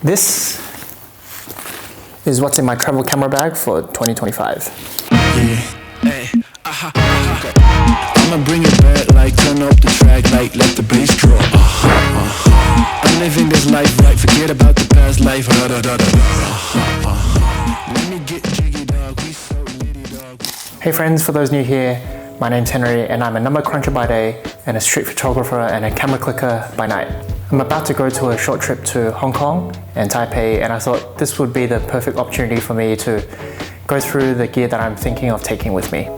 This is what's in my travel camera bag for 2025. I'ma bring it back, like turn up the track, like let the bass drop. I'm living this life right, forget about the past life. Let me get jiggy, dog. We so litty, dog. Hey friends, for those new here, my name's Henry and I'm a number cruncher by day and a street photographer and a camera clicker by night. I'm about to go to a short trip to Hong Kong and Taipei, and I thought this would be the perfect opportunity for me to go through the gear that I'm thinking of taking with me.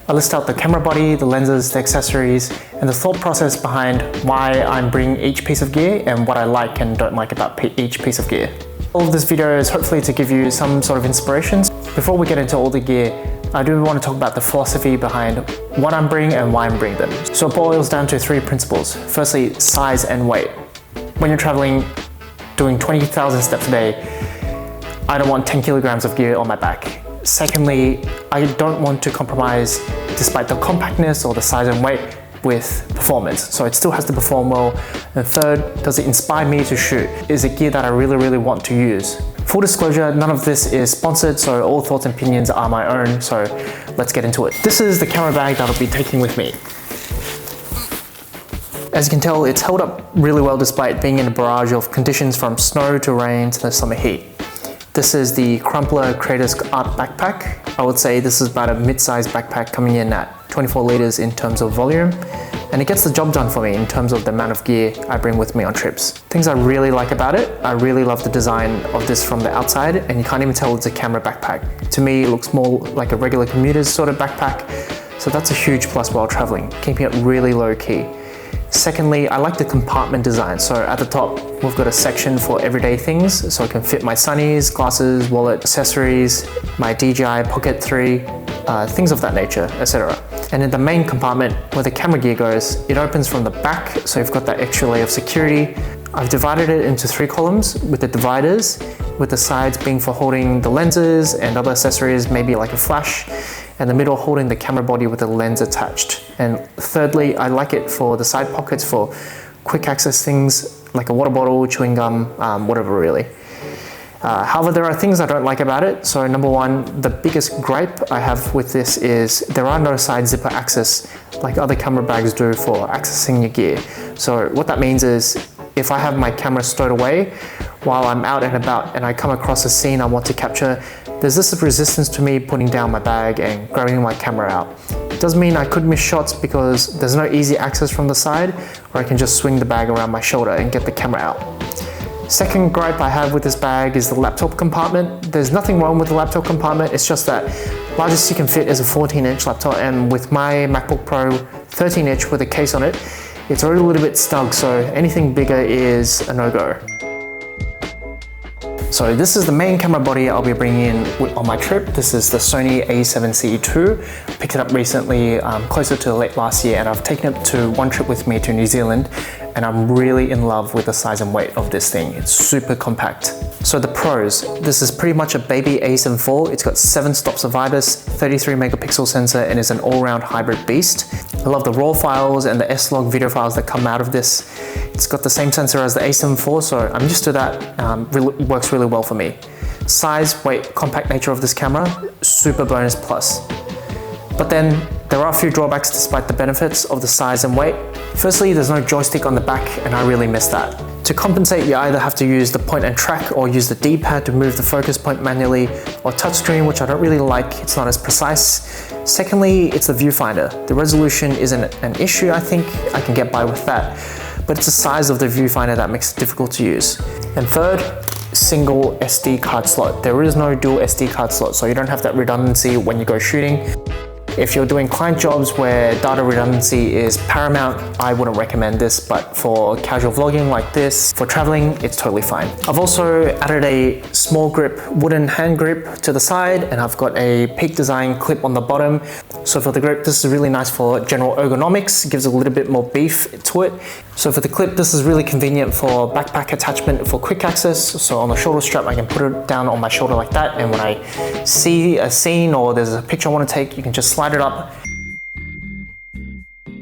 I list out the camera body, the lenses, the accessories, and the thought process behind why I'm bringing each piece of gear and what I like and don't like about each piece of gear. All of this video is hopefully to give you some sort of inspiration. Before we get into all the gear, I do want to talk about the philosophy behind what I'm bringing and why I'm bringing them. So it boils down to three principles. Firstly, size and weight. When you're traveling, doing 20,000 steps a day, I don't want 10 kilograms of gear on my back. Secondly, I don't want to compromise, despite the compactness or the size and weight, with performance. So it still has to perform well. And third, does it inspire me to shoot? Is it gear that I really want to use? Full disclosure, none of this is sponsored, so all thoughts and opinions are my own, so let's get into it. This is the camera bag that I'll be taking with me. As you can tell, it's held up really well despite being in a barrage of conditions from snow to rain to the summer heat. This is the Crumpler Creators Art Backpack. I would say this is about a mid-sized backpack coming in at 24 liters in terms of volume, and it gets the job done for me in terms of the amount of gear I bring with me on trips. Things I really like about it, I really love the design of this from the outside, and you can't even tell it's a camera backpack. To me, it looks more like a regular commuter's sort of backpack, so that's a huge plus while traveling, keeping it really low key. Secondly, I like the compartment design. So at the top, we've got a section for everyday things, so it can fit my sunnies, glasses, wallet, accessories, my DJI Pocket 3, things of that nature, etc. And in the main compartment where the camera gear goes, it opens from the back, so you've got that extra layer of security. I've divided it into 3 columns with the dividers, with the sides being for holding the lenses and other accessories, maybe like a flash, and the middle holding the camera body with the lens attached. And thirdly, I like it for the side pockets for quick access things like a water bottle, chewing gum, whatever really. However, there are things I don't like about it. So number one, the biggest gripe I have with this is there are no side zipper access like other camera bags do for accessing your gear. So what that means is if I have my camera stowed away while I'm out and about and I come across a scene I want to capture, there's this resistance to me putting down my bag and grabbing my camera out. It does mean I could miss shots because there's no easy access from the side, or I can just swing the bag around my shoulder and get the camera out. Second gripe I have with this bag is the laptop compartment. There's nothing wrong with the laptop compartment, it's just that largest you can fit is a 14-inch laptop, and with my MacBook Pro 13-inch with a case on it, it's already a little bit snug, so anything bigger is a no-go. So this is the main camera body I'll be bringing in on my trip. This is the Sony a7C II. Picked it up recently, closer to late last year, and I've taken it to one trip with me to New Zealand, and I'm really in love with the size and weight of this thing. It's super compact. So the pros, this is pretty much a baby A7 IV. It's got 7 stops of IBIS, 33 megapixel sensor, and is an all-round hybrid beast. I love the RAW files and the S-Log video files that come out of this. It's got the same sensor as the A7 IV, so I'm used to that. Works really well for me. Size, weight, compact nature of this camera, super bonus plus. But then there are a few drawbacks despite the benefits of the size and weight. Firstly, there's no joystick on the back, and I really miss that. To compensate, you either have to use the point and track or use the D-pad to move the focus point manually, or touchscreen, which I don't really like, it's not as precise. Secondly, it's the viewfinder. The resolution isn't an issue, I think I can get by with that, but it's the size of the viewfinder that makes it difficult to use. And third, single SD card slot. There is no dual SD card slot, so you don't have that redundancy when you go shooting. If you're doing client jobs where data redundancy is paramount, I wouldn't recommend this, but for casual vlogging like this, for traveling, it's totally fine. I've also added a small grip wooden hand grip to the side, and I've got a Peak Design clip on the bottom. So for the grip, this is really nice for general ergonomics, gives a little bit more beef to it. So for the clip, this is really convenient for backpack attachment for quick access. So on the shoulder strap, I can put it down on my shoulder like that, and when I see a scene or there's a picture I want to take, you can just slide it up.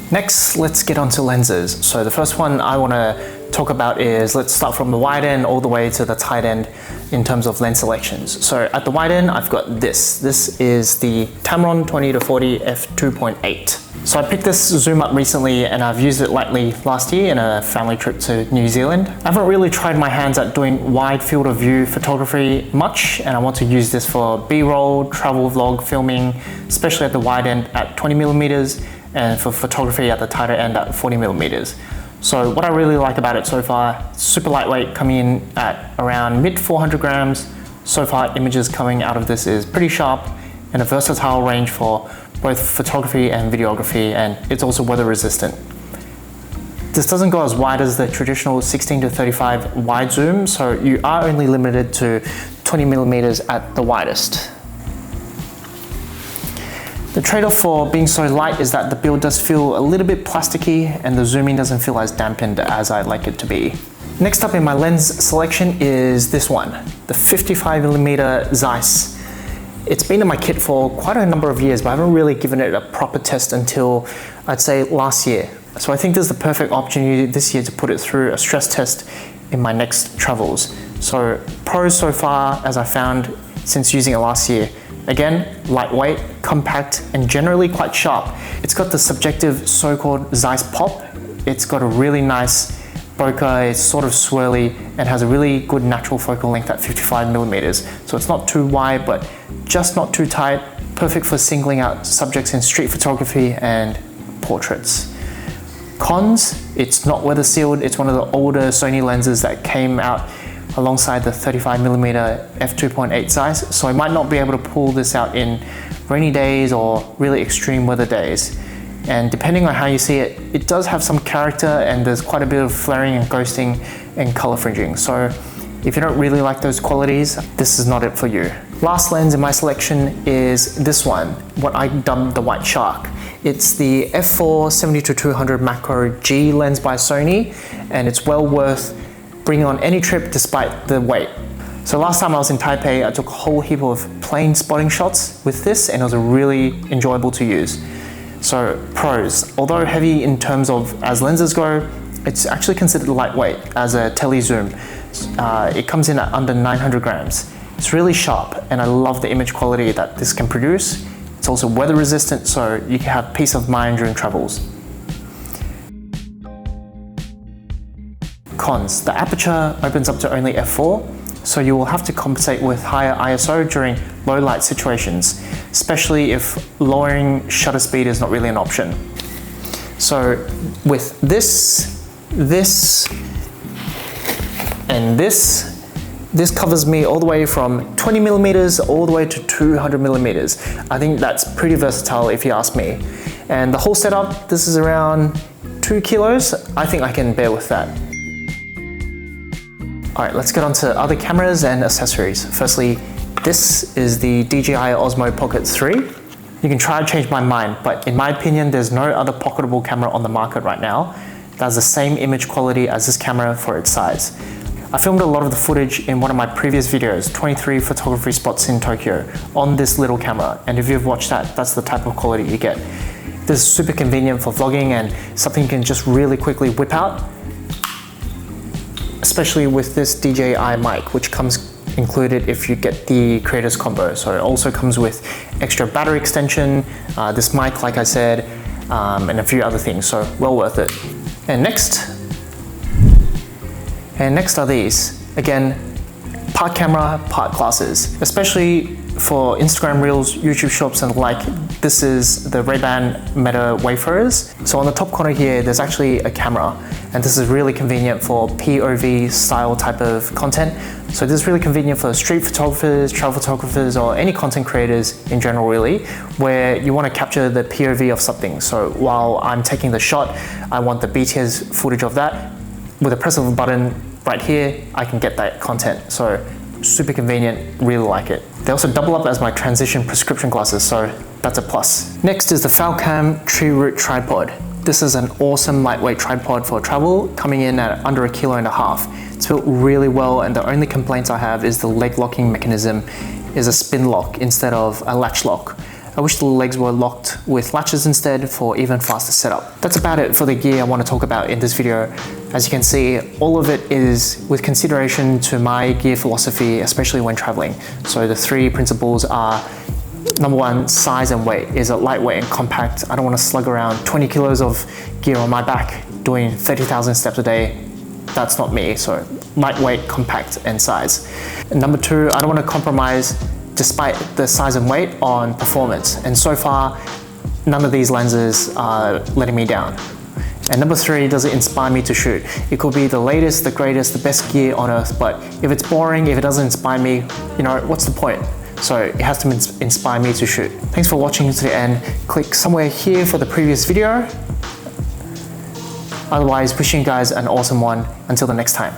Next, let's get onto lenses. So the first one I want to talk about is, let's start from the wide end all the way to the tight end in terms of lens selections. So at the wide end, I've got this. This is the Tamron 20-40 f2.8. So I picked this zoom up recently and I've used it lightly last year in a family trip to New Zealand. I haven't really tried my hands at doing wide field of view photography much, and I want to use this for B-roll, travel vlog filming, especially at the wide end at 20mm and for photography at the tighter end at 40mm. So what I really like about it so far, super lightweight, coming in at around mid 400 grams. So far images coming out of this is pretty sharp and a versatile range for both photography and videography, and it's also weather resistant. This doesn't go as wide as the traditional 16-35 wide zoom, so you are only limited to 20mm at the widest. The trade-off for being so light is that the build does feel a little bit plasticky and the zooming doesn't feel as dampened as I'd like it to be. Next up in my lens selection is this one, the 55mm Zeiss. It's been in my kit for quite a number of years, but I haven't really given it a proper test until I'd say last year. So I think this is the perfect opportunity this year to put it through a stress test in my next travels. So pros so far, as I found since using it last year, again, lightweight, compact, and generally quite sharp. It's got the subjective so-called Zeiss pop. It's got a really nice bokeh, it's sort of swirly, and has a really good natural focal length at 55mm. So it's not too wide, but just not too tight. Perfect for singling out subjects in street photography and portraits. Cons, it's not weather sealed. It's one of the older Sony lenses that came out alongside the 35mm f2.8 Zeiss, so I might not be able to pull this out in rainy days or really extreme weather days. And depending on how you see it, it does have some character and there's quite a bit of flaring and ghosting and color fringing. So if you don't really like those qualities, this is not it for you. Last lens in my selection is this one, what I dubbed the White Shark. It's the f4 70-200 macro G lens by Sony, and it's well worth bringing on any trip despite the weight. So last time I was in Taipei, I took a whole heap of plane spotting shots with this and it was really enjoyable to use. So pros, although heavy in terms of as lenses go, it's actually considered lightweight as a tele zoom. It comes in at under 900 grams. It's really sharp and I love the image quality that this can produce. It's also weather resistant, so you can have peace of mind during travels. Cons, the aperture opens up to only f4, so you will have to compensate with higher ISO during low light situations, especially if lowering shutter speed is not really an option. So with this, and this covers me all the way from 20mm all the way to 200mm. I think that's pretty versatile if you ask me. And the whole setup, this is around 2 kilos. I think I can bear with that. All right, let's get on to other cameras and accessories. Firstly, this is the DJI Osmo Pocket 3. You can try to change my mind, but in my opinion, there's no other pocketable camera on the market right now that has the same image quality as this camera for its size. I filmed a lot of the footage in one of my previous videos, 23 photography spots in Tokyo, on this little camera. And if you've watched that, that's the type of quality you get. This is super convenient for vlogging and something you can just really quickly whip out, especially with this DJI mic, which comes included if you get the creators combo. So it also comes with extra battery extension, this mic, like I said, and a few other things, so well worth it. And next are these. Again, part camera, part glasses, especially for Instagram Reels, YouTube Shorts and the like. This is the Ray-Ban Meta Wayfarers. So on the top corner here, there's actually a camera, and this is really convenient for POV style type of content. So this is really convenient for street photographers, travel photographers, or any content creators in general really, where you want to capture the POV of something. So while I'm taking the shot, I want the BTS footage of that. With a press of a button right here, I can get that content. So super convenient, really like it. They also double up as my transition prescription glasses, so that's a plus. Next is the Falcam Tree Root Tripod. This is an awesome lightweight tripod for travel, coming in at under 1.5 kilos. It's built really well, and the only complaints I have is the leg locking mechanism is a spin lock instead of a latch lock. I wish the legs were locked with latches instead for even faster setup. That's about it for the gear I want to talk about in this video. As you can see, all of it is with consideration to my gear philosophy, especially when traveling. So the 3 principles are: number 1, size and weight. Is it lightweight and compact? I don't want to slug around 20 kilos of gear on my back doing 30,000 steps a day. That's not me. So lightweight, compact, and size. And number 2, I don't want to compromise despite the size and weight on performance. And so far, none of these lenses are letting me down. And number 3, does it inspire me to shoot? It could be the latest, the greatest, the best gear on earth, but if it's boring, if it doesn't inspire me, you know, what's the point? So it has to inspire me to shoot. Thanks for watching to the end. Click somewhere here for the previous video. Otherwise, wishing you guys an awesome one. Until the next time.